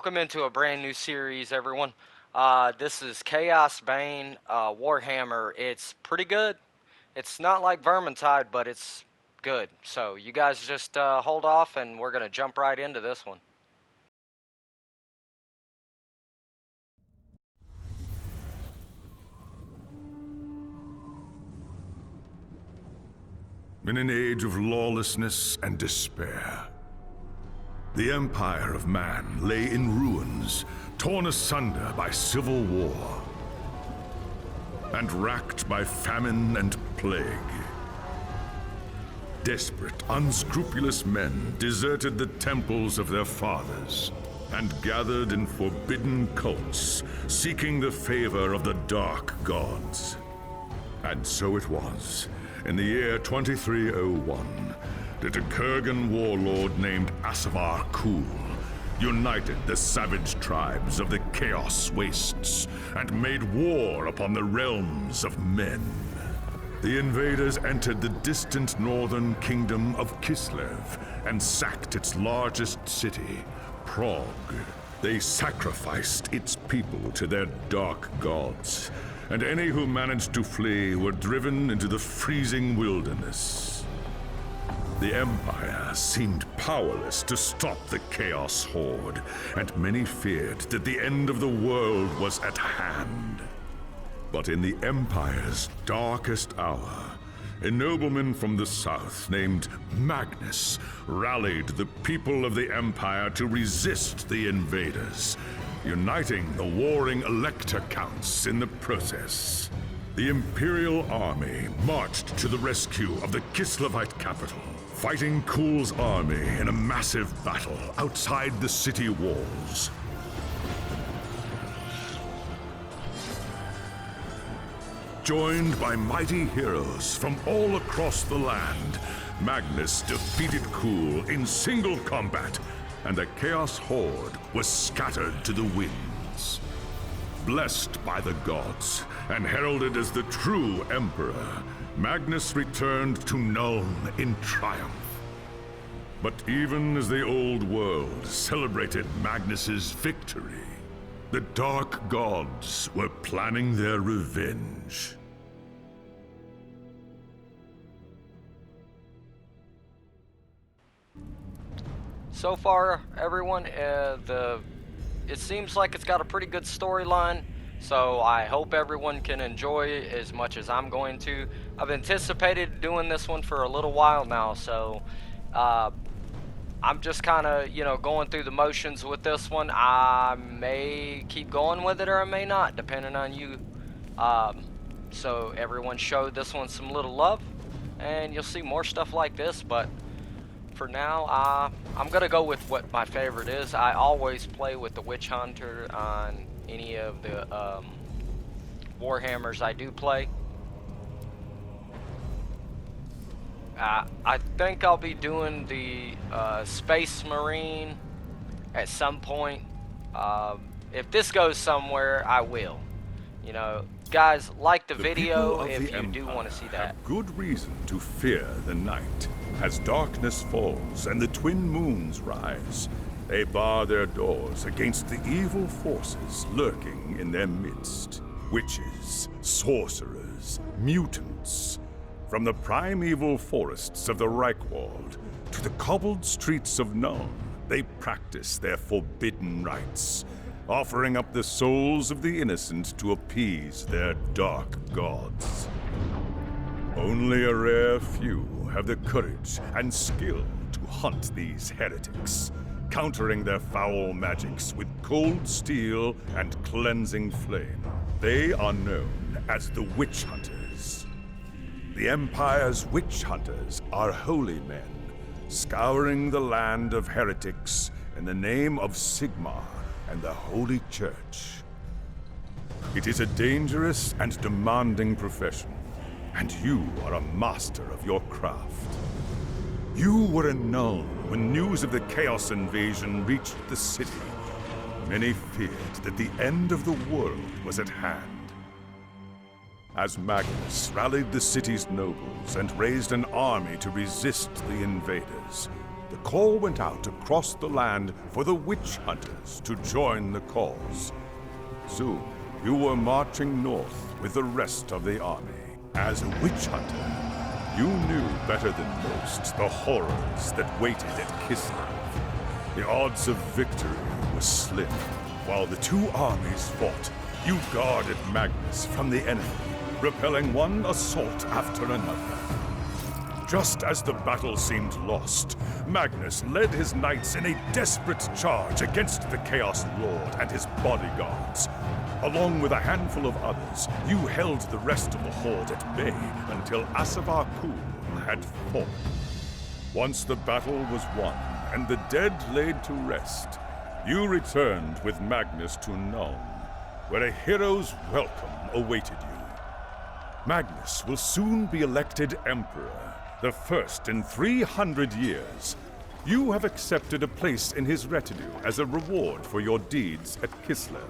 welcome into a brand new series, everyone. This is ChaosBane Warhammer. It's pretty good. It's not like Vermintide, but it's good. So you guys just hold off, and we're gonna jump right into this one. In an age of lawlessness and despair, the empire of man lay in ruins, torn asunder by civil war, and racked by famine and plague. Desperate, unscrupulous men deserted the temples of their fathers and gathered in forbidden cults, seeking the favor of the dark gods. And so it was, in the year 2301, that a Kurgan warlord named Asavar Kul united the savage tribes of the Chaos Wastes and made war upon the realms of men. The invaders entered the distant northern kingdom of Kislev and sacked its largest city, Prague. They sacrificed its people to their dark gods, and any who managed to flee were driven into the freezing wilderness. The Empire seemed powerless to stop the Chaos Horde, and many feared that the end of the world was at hand. But in the Empire's darkest hour, a nobleman from the south named Magnus rallied the people of the Empire to resist the invaders, uniting the warring Elector Counts in the process. The Imperial Army marched to the rescue of the Kislevite capital, fighting Kul's army in a massive battle outside the city walls. Joined by mighty heroes from all across the land, Magnus defeated Kul in single combat, and the Chaos Horde was scattered to the winds. Blessed by the gods and heralded as the true Emperor, Magnus returned to Nuln in triumph. But even as the old world celebrated Magnus's victory, the Dark Gods were planning their revenge. So far, everyone, it seems like it's got a pretty good storyline. So I hope everyone can enjoy as much as I'm going to. I've anticipated doing this one for a little while now, so I'm just kind of, going through the motions with this one. I may keep going with it or I may not, depending on you. So everyone showed this one some little love, and you'll see more stuff like this, but for now, I'm going to go with what my favorite is. I always play with the Witch Hunter on any of the Warhammers I do play. I think I'll be doing the Space Marine at some point. If this goes somewhere, I will. Guys, like the video if you do want to see that. Have good reason to fear the night. As darkness falls and the twin moons rise, they bar their doors against the evil forces lurking in their midst. Witches, sorcerers, mutants. From the primeval forests of the Reichwald to the cobbled streets of Nuln, they practice their forbidden rites, offering up the souls of the innocent to appease their dark gods. Only a rare few have the courage and skill to hunt these heretics, countering their foul magics with cold steel and cleansing flame. They are known as the Witch Hunters. The Empire's Witch Hunters are holy men, scouring the land of heretics in the name of Sigmar and the Holy Church. It is a dangerous and demanding profession, and you are a master of your craft. You were in Nuln when news of the Chaos invasion reached the city. Many feared that the end of the world was at hand. As Magnus rallied the city's nobles and raised an army to resist the invaders, the call went out across the land for the witch hunters to join the cause. Soon, you were marching north with the rest of the army. As a witch hunter, you knew better than most the horrors that waited at Kislev. The odds of victory were slim. While the two armies fought, you guarded Magnus from the enemy, repelling one assault after another. Just as the battle seemed lost, Magnus led his knights in a desperate charge against the Chaos Lord and his bodyguards. Along with a handful of others, you held the rest of the horde at bay until Asavar Kul had fallen. Once the battle was won and the dead laid to rest, you returned with Magnus to Nuln, where a hero's welcome awaited you. Magnus will soon be elected Emperor, the first in 300 years. You have accepted a place in his retinue as a reward for your deeds at Kislev.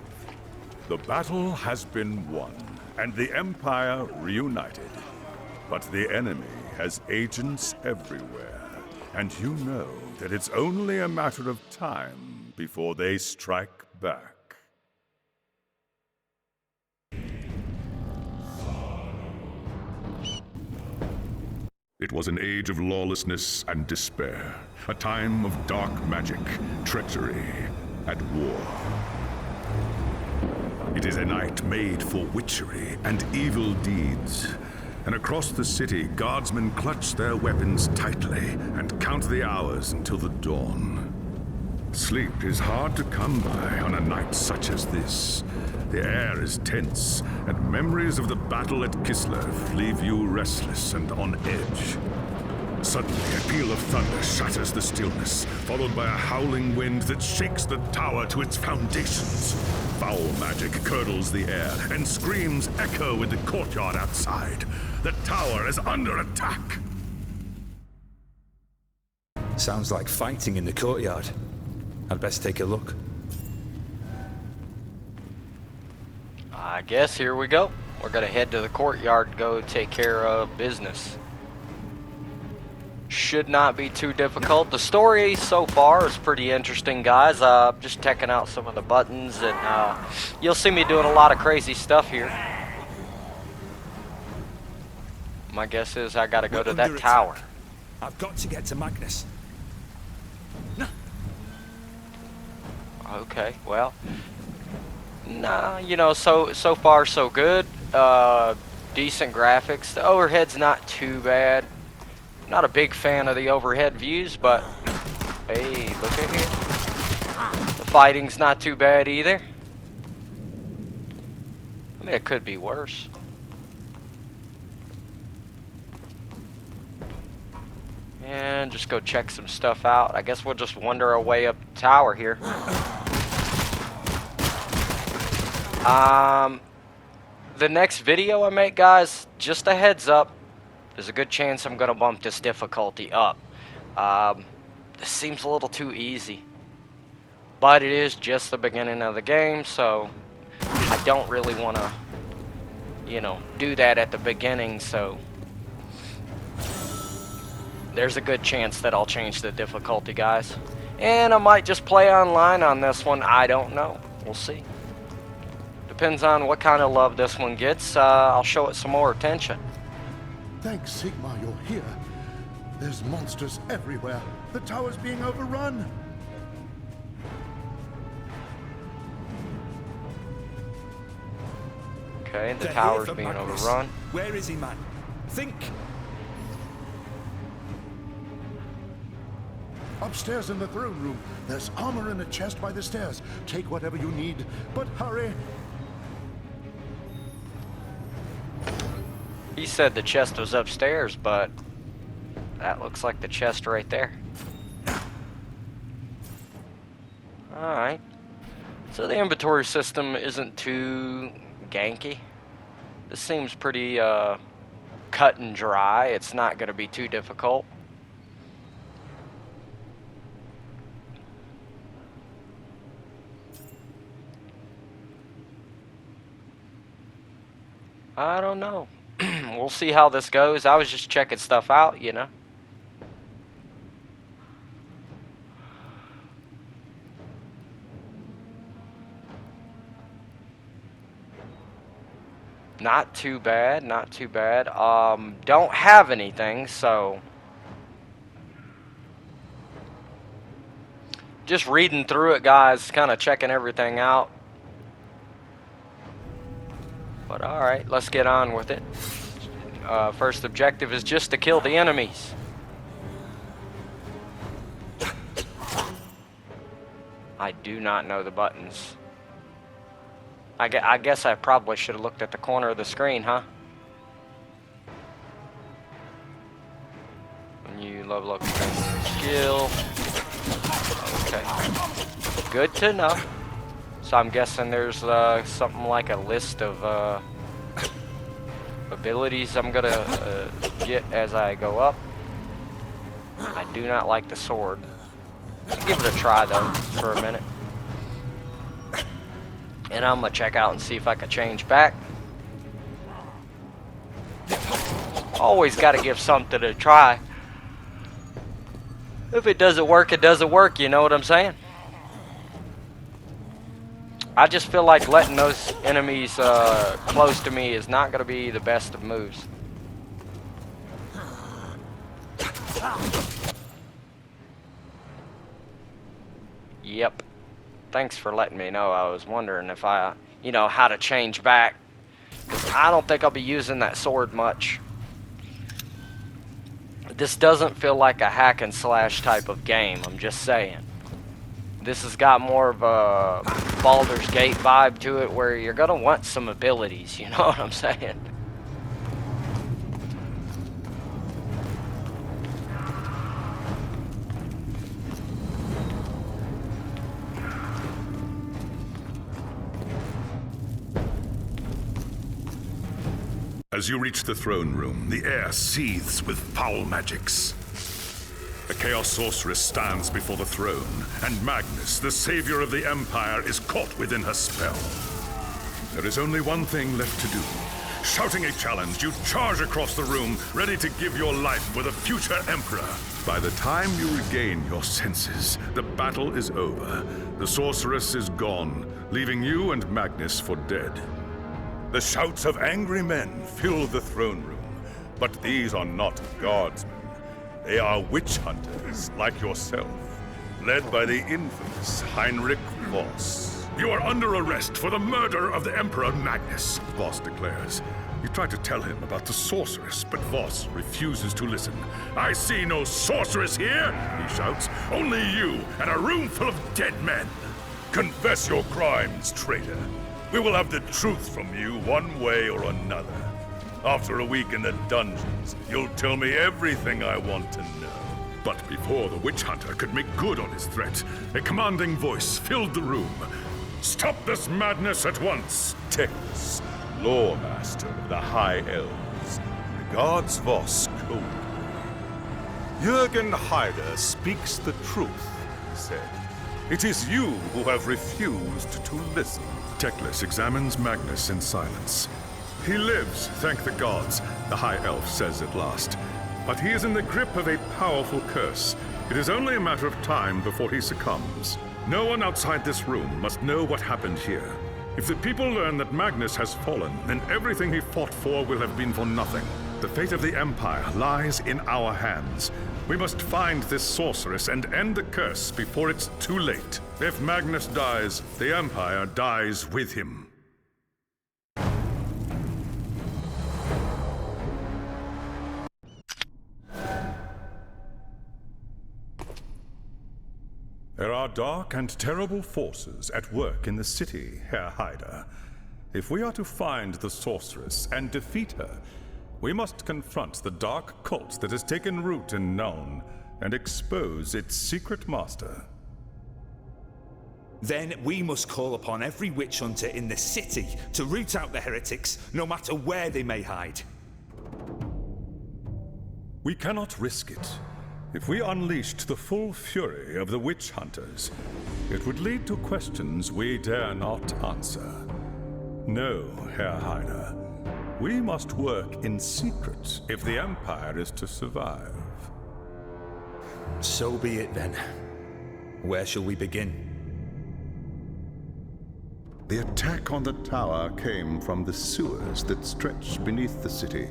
The battle has been won, and the Empire reunited. But the enemy has agents everywhere, and you know that it's only a matter of time before they strike back. It was an age of lawlessness and despair, a time of dark magic, treachery, and war. It is a night made for witchery and evil deeds. And across the city, guardsmen clutch their weapons tightly and count the hours until the dawn. Sleep is hard to come by on a night such as this. The air is tense, and memories of the battle at Kislev leave you restless and on edge. Suddenly, a peal of thunder shatters the stillness, followed by a howling wind that shakes the tower to its foundations. Foul magic curdles the air, and screams echo in the courtyard outside. The tower is under attack! Sounds like fighting in the courtyard. I'd best take a look. I guess here we go. We're gonna head to the courtyard and go take care of business. Should not be too difficult. The story so far is pretty interesting, guys. Just checking out some of the buttons, and you'll see me doing a lot of crazy stuff here. My guess is I gotta go to that tower. I've got to get to Magnus. Okay, well, nah, you know, so far so good. Decent graphics. The overhead's not too bad. Not a big fan of the overhead views, but hey, look at here. The fighting's not too bad either. I mean, it could be worse. And just go check some stuff out. I guess we'll just wander our way up the tower here. The next video I make, guys, just a heads up, there's a good chance I'm gonna bump this difficulty up. This seems a little too easy, but it is just the beginning of the game, so I don't really want to, you know, do that at the beginning. So there's a good chance that I'll change the difficulty, guys, and I might just play online on this one. I don't know. We'll see. Depends on what kind of love this one gets. I'll show it some more attention. Thanks, Sigma, you're here. There's monsters everywhere. The tower's being overrun. Okay, the They're tower's here for being Magnus. overrun. Where is he, man? Think! Upstairs in the throne room, there's armor in a chest by the stairs. Take whatever you need, but hurry. He said the chest was upstairs, but that looks like the chest right there. Alright. So the inventory system isn't too ganky. This seems pretty cut and dry. It's not going to be too difficult. I don't know. We'll see how this goes. I was just checking stuff out, you know. Not too bad, not too bad. Don't have anything, so just reading through it, guys, kind of checking everything out. But alright, let's get on with it. First objective is just to kill the enemies. I do not know the buttons. I guess I probably should have looked at the corner of the screen, huh? When you level up skill. Okay. Good to know. So I'm guessing there's something like a list of abilities I'm gonna get as I go up. I do not like the sword. I'll give it a try though for a minute. And I'm gonna check out and see if I can change back. Always gotta give something a try. If it doesn't work, it doesn't work, you know what I'm saying? I just feel like letting those enemies close to me is not gonna be the best of moves. Yep. Thanks for letting me know. I was wondering if how to change back. 'Cause I don't think I'll be using that sword much. This doesn't feel like a hack and slash type of game, I'm just saying. This has got more of a Baldur's Gate vibe to it where you're gonna want some abilities, you know what I'm saying? As you reach the throne room, the air seethes with foul magics. A Chaos Sorceress stands before the throne, and Magnus, the savior of the Empire, is caught within her spell. There is only one thing left to do. Shouting a challenge, you charge across the room, ready to give your life for the future Emperor. By the time you regain your senses, the battle is over. The Sorceress is gone, leaving you and Magnus for dead. The shouts of angry men fill the throne room, but these are not guardsmen. They are witch hunters like yourself, led by the infamous Heinrich Voss. You are under arrest for the murder of the Emperor Magnus, Voss declares. You try to tell him about the sorceress, but Voss refuses to listen. I see no sorceress here, he shouts. Only you and a room full of dead men. Confess your crimes, traitor. We will have the truth from you one way or another. After a week in the dungeons, you'll tell me everything I want to know. But before the witch hunter could make good on his threat, a commanding voice filled the room. Stop this madness at once! Teclis, Lore Master of the High Elves, regards Voss coldly. Jürgen Heider speaks the truth, he said. It is you who have refused to listen. Teclis examines Magnus in silence. He lives, thank the gods, the High Elf says at last. But he is in the grip of a powerful curse. It is only a matter of time before he succumbs. No one outside this room must know what happened here. If the people learn that Magnus has fallen, then everything he fought for will have been for nothing. The fate of the Empire lies in our hands. We must find this sorceress and end the curse before it's too late. If Magnus dies, the Empire dies with him. There are dark and terrible forces at work in the city, Herr Heider. If we are to find the sorceress and defeat her, we must confront the dark cult that has taken root in Nuln and expose its secret master. Then we must call upon every witch hunter in the city to root out the heretics, no matter where they may hide. We cannot risk it. If we unleashed the full fury of the witch hunters, it would lead to questions we dare not answer. No, Herr Heider. We must work in secret if the Empire is to survive. So be it then. Where shall we begin? The attack on the tower came from the sewers that stretch beneath the city.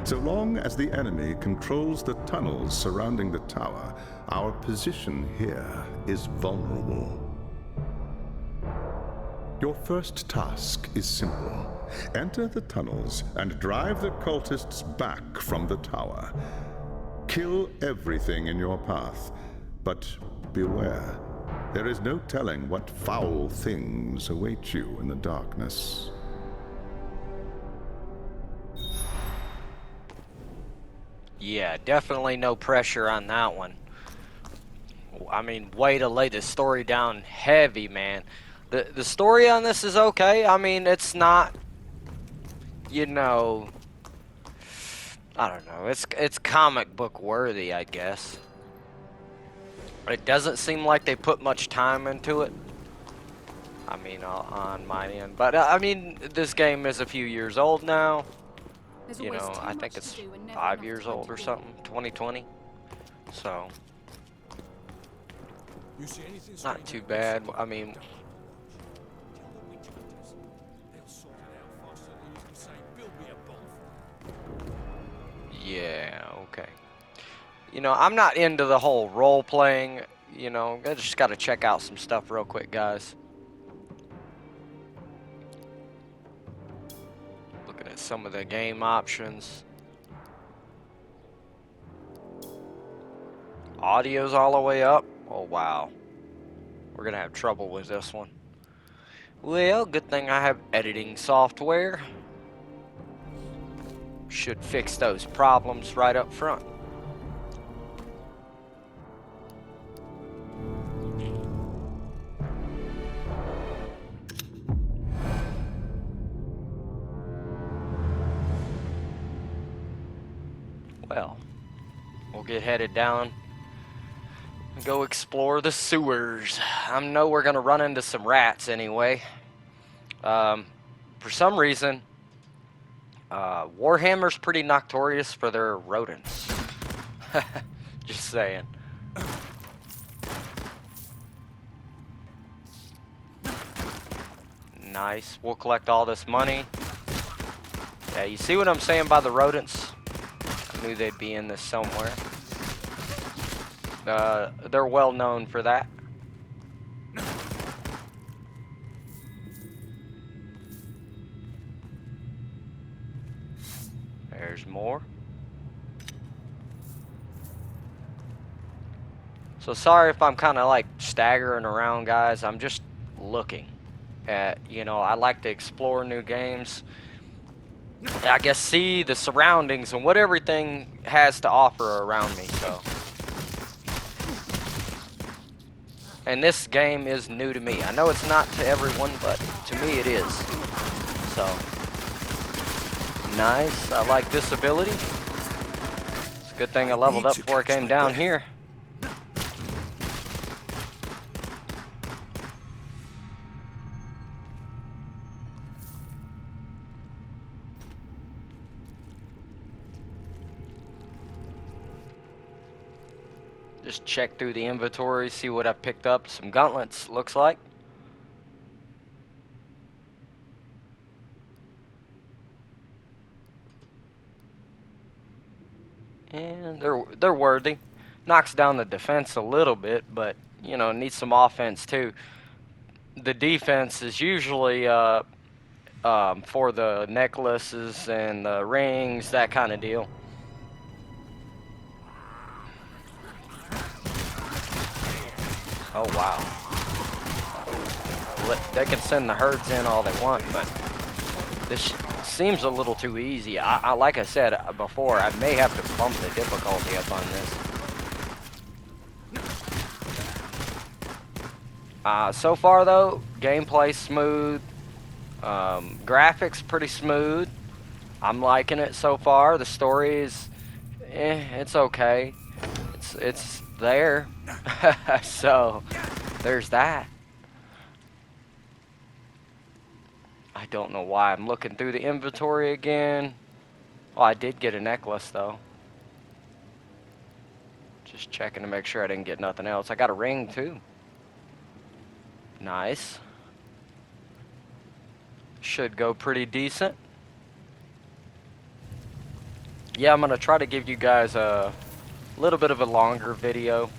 So long as the enemy controls the tunnels surrounding the tower, our position here is vulnerable. Your first task is simple. Enter the tunnels and drive the cultists back from the tower. Kill everything in your path, but beware. There is no telling what foul things await you in the darkness. Yeah, definitely no pressure on that one. I mean, way to lay the story down heavy, man. The story on this is okay. I mean, it's not, you know, I don't know. It's comic book worthy, I guess. It doesn't seem like they put much time into it. I mean, on my end. But, I mean, this game is a few years old now. You know, I think it's 5 years old or something. 2020. So, not too bad. I mean, yeah, okay. You know, I'm not into the whole role-playing, you know. I just got to check out some stuff real quick, guys. Looking at some of the game options. Audio's all the way up. Oh, wow. We're going to have trouble with this one. Well, good thing I have editing software. Should fix those problems right up front. Well, we'll get headed down and go explore the sewers. I know we're gonna run into some rats anyway. For some reason, Warhammer's pretty notorious for their rodents. Just saying. Nice. We'll collect all this money. Yeah, you see what I'm saying by the rodents? I knew they'd be in this somewhere. They're well known for that. There's more. So sorry if I'm kind of like staggering around, guys. I'm just looking at, you know, I like to explore new games. I guess see the surroundings and what everything has to offer around me, so. And this game is new to me. I know it's not to everyone, but to me it is. So, nice. I like this ability. It's a good thing I leveled up before I came down here. Just check through the inventory, see what I picked up. Some gauntlets, looks like. And they're worthy. Knocks down the defense a little bit, but you know, needs some offense too. The defense is usually for the necklaces and the rings, that kind of deal. Oh, wow. They can send the herds in all they want, but this seems a little too easy. Like I said before, I may have to bump the difficulty up on this. So far, though, gameplay smooth. Graphics pretty smooth. I'm liking it so far. The story is, it's okay. It's there. So there's that. I don't know why I'm looking through the inventory again. Oh, I did get a necklace though. Just checking to make sure I didn't get nothing else. I got a ring too. Nice. should go pretty decent. Yeah, I'm gonna try to give you guys a little bit of a longer video.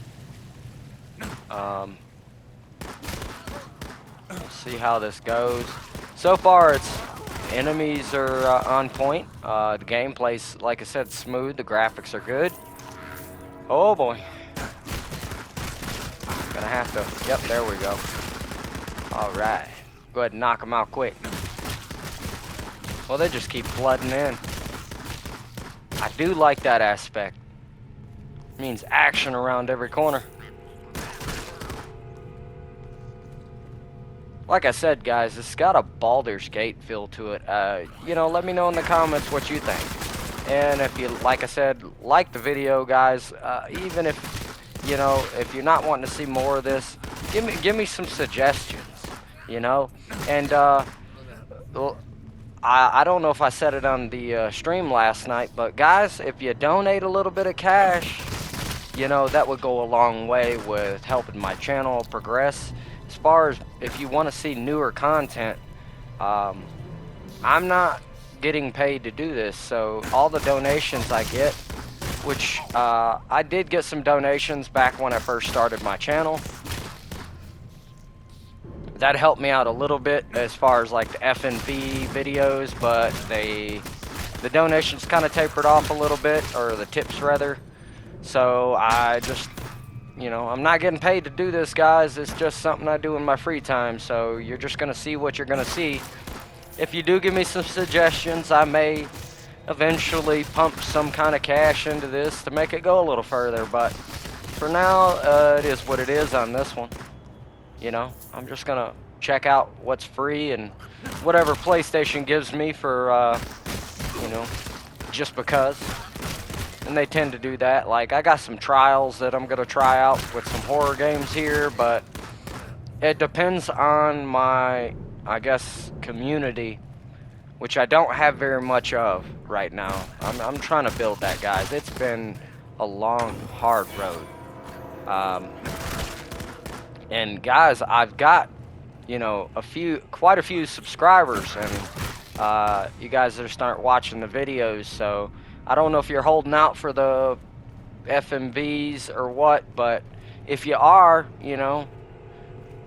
Let's see how this goes. So far, enemies are on point. The gameplay's, like I said, smooth. The graphics are good. Oh boy. Gonna have to. Yep, there we go. All right. Go ahead and knock them out quick. Well, they just keep flooding in. I do like that aspect. It means action around every corner. Like I said, guys, it's got a Baldur's Gate feel to it. You know, let me know in the comments what you think. And if you, like I said, like the video, guys, even if, you know, if you're not wanting to see more of this, give me some suggestions, you know. And well, I don't know if I said it on the stream last night, but guys, if you donate a little bit of cash, you know, that would go a long way with helping my channel progress. As far as if you want to see newer content, I'm not getting paid to do this, so all the donations I get, which I did get some donations back when I first started my channel. That helped me out a little bit as far as like the FNB videos, but the donations kind of tapered off a little bit, or the tips rather. So I just, you know, I'm not getting paid to do this, guys. It's just something I do in my free time. So you're just going to see what you're going to see. If you do give me some suggestions, I may eventually pump some kind of cash into this to make it go a little further. But for now, it is what it is on this one. You know, I'm just going to check out what's free and whatever PlayStation gives me for, you know, just because. And they tend to do that. Like, I got some trials that I'm going to try out with some horror games here, but it depends on my, I guess, community, which I don't have very much of right now. I'm trying to build that, guys. It's been a long, hard road. And guys, I've got, you know, quite a few subscribers, and you guys are starting watching the videos, so I don't know if you're holding out for the FMVs or what, but if you are, you know,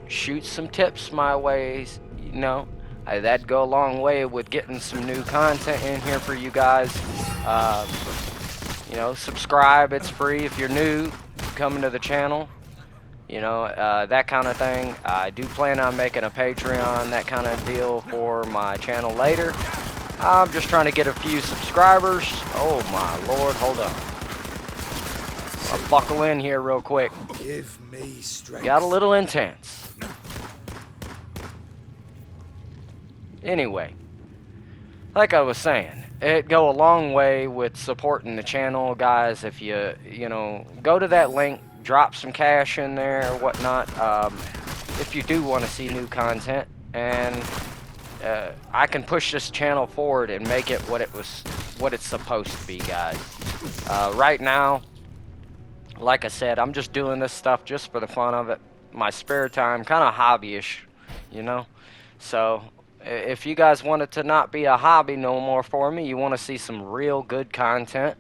shoot some tips my ways, you know. That'd go a long way with getting some new content in here for you guys. You know, subscribe, it's free if you're new, coming to the channel. You know, that kind of thing. I do plan on making a Patreon, that kind of deal for my channel later. I'm just trying to get a few subscribers. Oh my lord, hold up. I'll buckle in here real quick. Give me strength. Got a little intense. Anyway, like I was saying, it'd go a long way with supporting the channel, guys. If you know, go to that link, drop some cash in there or whatnot, if you do want to see new content, and I can push this channel forward and make it what it's supposed to be, guys. Right now, like I said, I'm just doing this stuff just for the fun of it, my spare time, kind of hobbyish, you know. So if you guys want it to not be a hobby no more for me, you want to see some real good content,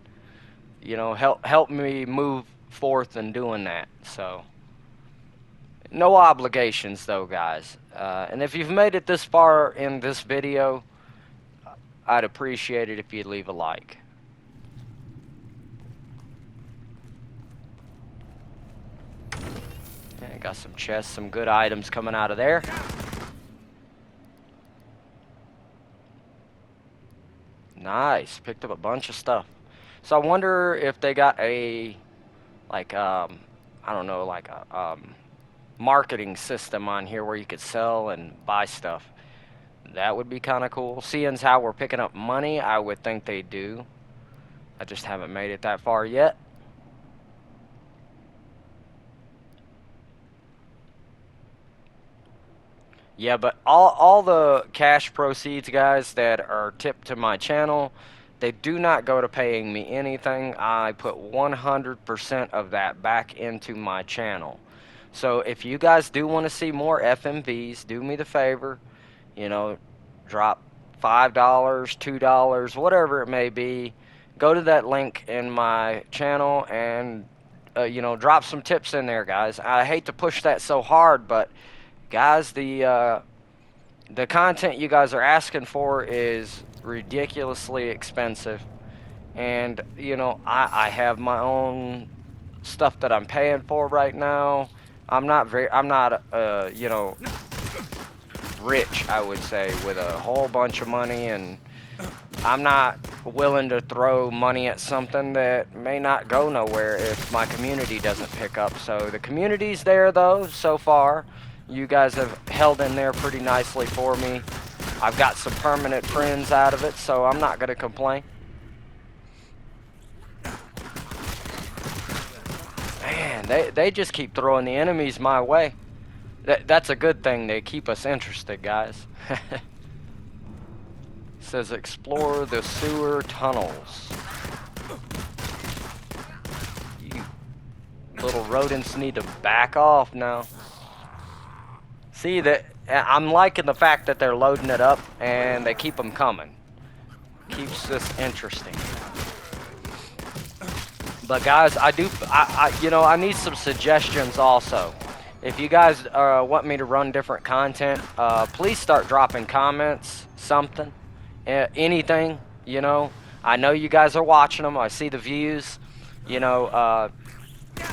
you know, help me move forth in doing that. So no obligations though, guys. And if you've made it this far in this video, I'd appreciate it if you'd leave a like. Okay, got some chests, some good items coming out of there. Nice, picked up a bunch of stuff. So I wonder if they got a, like, I don't know, like a marketing system on here where you could sell and buy stuff. That would be kind of cool. Seeing as how we're picking up money, I would think they do. I just haven't made it that far yet. Yeah, but all the cash proceeds, guys, that are tipped to my channel, they do not go to paying me anything. I put 100% of that back into my channel. So if you guys do want to see more FMVs, do me the favor, you know, drop $5, $2, whatever it may be. Go to that link in my channel and you know, drop some tips in there, guys. I hate to push that so hard, but guys, the content you guys are asking for is ridiculously expensive, and you know, I have my own stuff that I'm paying for right now. I'm not you know, rich, I would say, with a whole bunch of money, and I'm not willing to throw money at something that may not go nowhere if my community doesn't pick up. So the community's there though, so far. You guys have held in there pretty nicely for me. I've got some permanent friends out of it, so I'm not gonna complain. Man, they just keep throwing the enemies my way. That's a good thing. They keep us interested, guys. Says explore the sewer tunnels. You little rodents need to back off now. See, that I'm liking the fact that they're loading it up and they keep them coming. Keeps this interesting. But guys, you know, I need some suggestions also. If you guys want me to run different content, please start dropping comments, something. Anything, you know. I know you guys are watching them. I see the views. You know,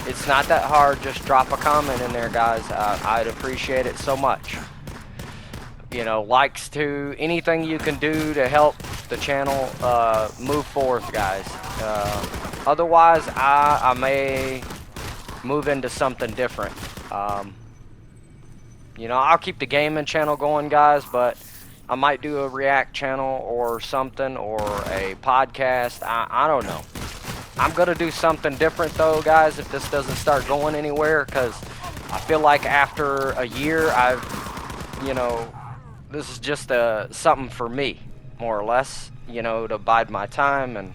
it's not that hard. Just drop a comment in there, guys. I'd appreciate it so much. You know, likes to anything you can do to help the channel move forth, guys. Otherwise, I may move into something different. You know, I'll keep the gaming channel going, guys, but I might do a react channel or something, or a podcast. I don't know. I'm going to do something different, though, guys, if this doesn't start going anywhere, because I feel like after a year, you know, this is just something for me, more or less, you know, to bide my time and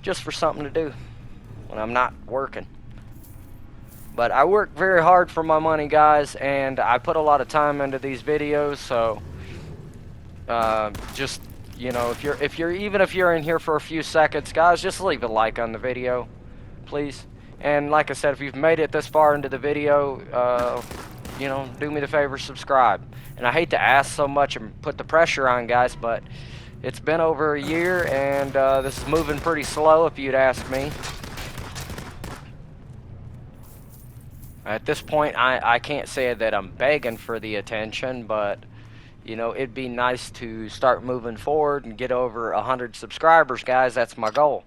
just for something to do when I'm not working. But I work very hard for my money, guys, and I put a lot of time into these videos, so just, you know, even if you're in here for a few seconds, guys, just leave a like on the video, please. And like I said, if you've made it this far into the video, you know, do me the favor, subscribe. And I hate to ask so much and put the pressure on, guys, but it's been over a year, and this is moving pretty slow, if you'd ask me. At this point, I can't say that I'm begging for the attention, but, you know, it'd be nice to start moving forward and get over 100 subscribers, guys. That's my goal.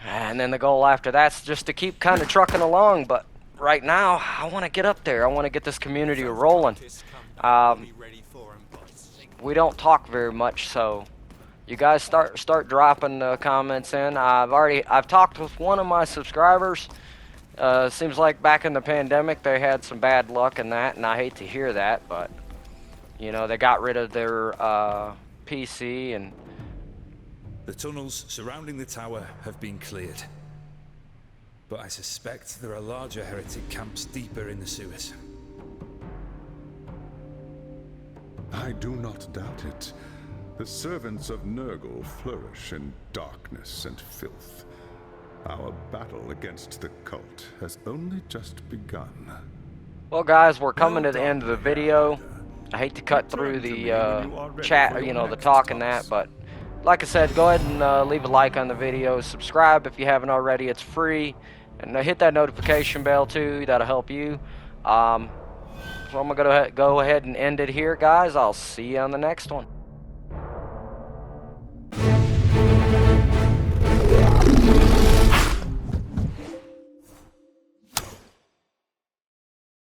And then the goal after that's just to keep kind of trucking along, but right now, I want to get up there. I want to get this community rolling. We don't talk very much, so you guys start dropping comments in. I've talked with one of my subscribers. Seems like back in the pandemic they had some bad luck in that, and I hate to hear that, but you know, they got rid of their PC. And the tunnels surrounding the tower have been cleared, but I suspect there are larger heretic camps deeper in the sewers. I do not doubt it. The servants of Nurgle flourish in darkness and filth. Our battle against the cult has only just begun. Well, guys, we're coming to the end of the video. I hate to cut through the chat, you know, the talk and that, but like I said, go ahead and leave a like on the video. Subscribe if you haven't already. It's free. And hit that notification bell too. That'll help you. So I'm going to go ahead and end it here, guys. I'll see you on the next one.